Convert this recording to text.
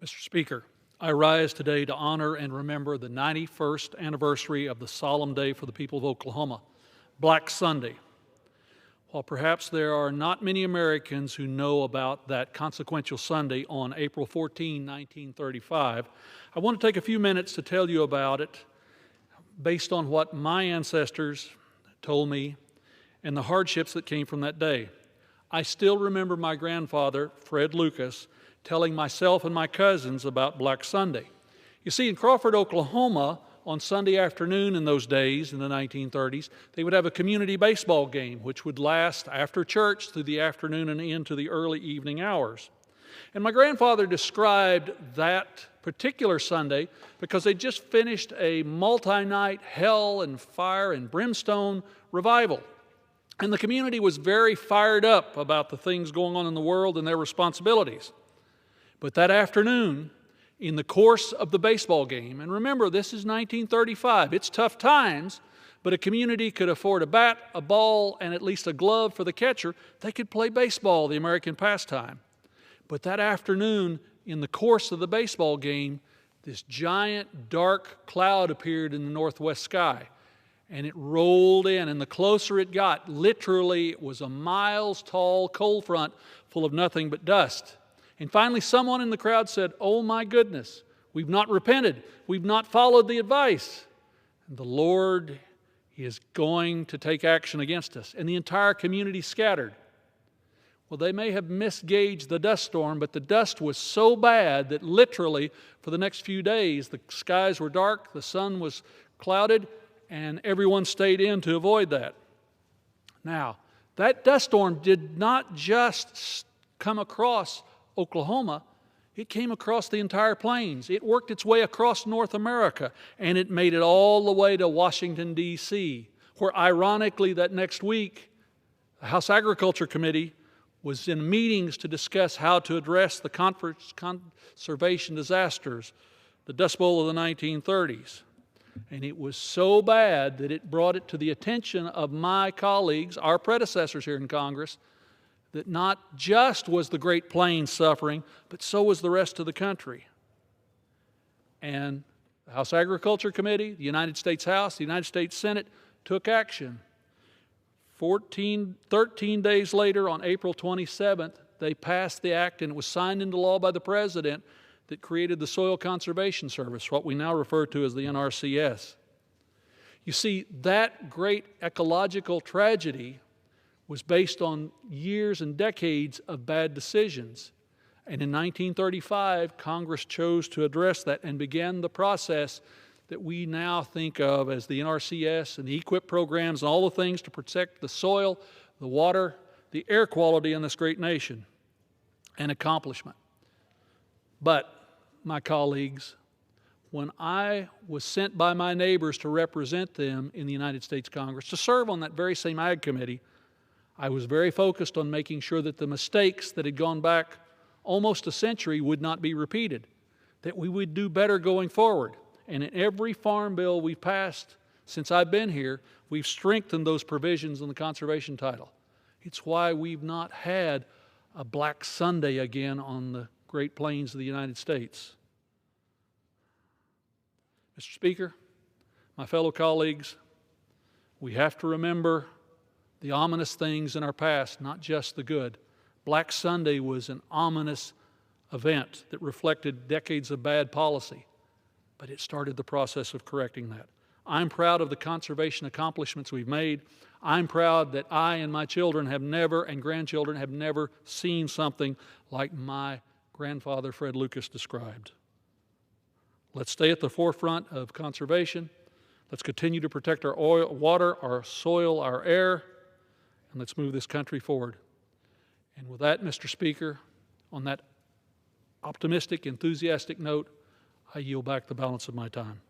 Mr. Speaker, I rise today to honor and remember the 91st anniversary of the solemn day for the people of Oklahoma, Black Sunday. While perhaps there are not many Americans who know about that consequential Sunday on April 14, 1935, I want to take a few minutes to tell you about it based on what my ancestors told me and the hardships that came from that day. I still remember my grandfather, Fred Lucas, telling myself and my cousins about Black Sunday. You see, in Crawford, Oklahoma, on Sunday afternoon in those days, in the 1930s, they would have a community baseball game, which would last after church through the afternoon and into the early evening hours. And my grandfather described that particular Sunday because they just finished a multi-night hell and fire and brimstone revival. And the community was very fired up about the things going on in the world and their responsibilities. But that afternoon, in the course of the baseball game, and remember, this is 1935, it's tough times, but a community could afford a bat, a ball, and at least a glove for the catcher. They could play baseball, the American pastime. But that afternoon, in the course of the baseball game, this giant dark cloud appeared in the northwest sky, and it rolled in, and the closer it got, literally, it was a miles-tall cold front full of nothing but dust. And finally, someone in the crowd said, "Oh my goodness, we've not repented. We've not followed the advice. And the Lord is going to take action against us." And the entire community scattered. Well, they may have misgauged the dust storm, but the dust was so bad that literally for the next few days, the skies were dark, the sun was clouded, and everyone stayed in to avoid that. Now, that dust storm did not just come across Oklahoma, it came across the entire plains. It worked its way across North America, and it made it all the way to Washington, D.C., where ironically that next week, the House Agriculture Committee was in meetings to discuss how to address the conservation disasters, the Dust Bowl of the 1930s. And it was so bad that it brought it to the attention of my colleagues, our predecessors here in Congress, that not just was the Great Plains suffering, but so was the rest of the country. And the House Agriculture Committee, the United States House, the United States Senate took action. 13 days later, on April 27th, they passed the act, and it was signed into law by the President that created the Soil Conservation Service, what we now refer to as the NRCS. You see, that great ecological tragedy was based on years and decades of bad decisions. And in 1935, Congress chose to address that and began the process that we now think of as the NRCS and the EQIP programs and all the things to protect the soil, the water, the air quality in this great nation. An accomplishment. But, my colleagues, when I was sent by my neighbors to represent them in the United States Congress, to serve on that very same Ag Committee, I was very focused on making sure that the mistakes that had gone back almost a century would not be repeated, that we would do better going forward. And in every farm bill we've passed since I've been here, we've strengthened those provisions in the conservation title. It's why we've not had a Black Sunday again on the Great Plains of the United States. Mr. Speaker, my fellow colleagues, we have to remember the ominous things in our past, not just the good. Black Sunday was an ominous event that reflected decades of bad policy, but it started the process of correcting that. I'm proud of the conservation accomplishments we've made. I'm proud that I and my children have never, and grandchildren have never seen something like my grandfather Fred Lucas described. Let's stay at the forefront of conservation. Let's continue to protect our water, our soil, our air, and let's move this country forward. And with that, Mr. Speaker, on that optimistic, enthusiastic note, I yield back the balance of my time.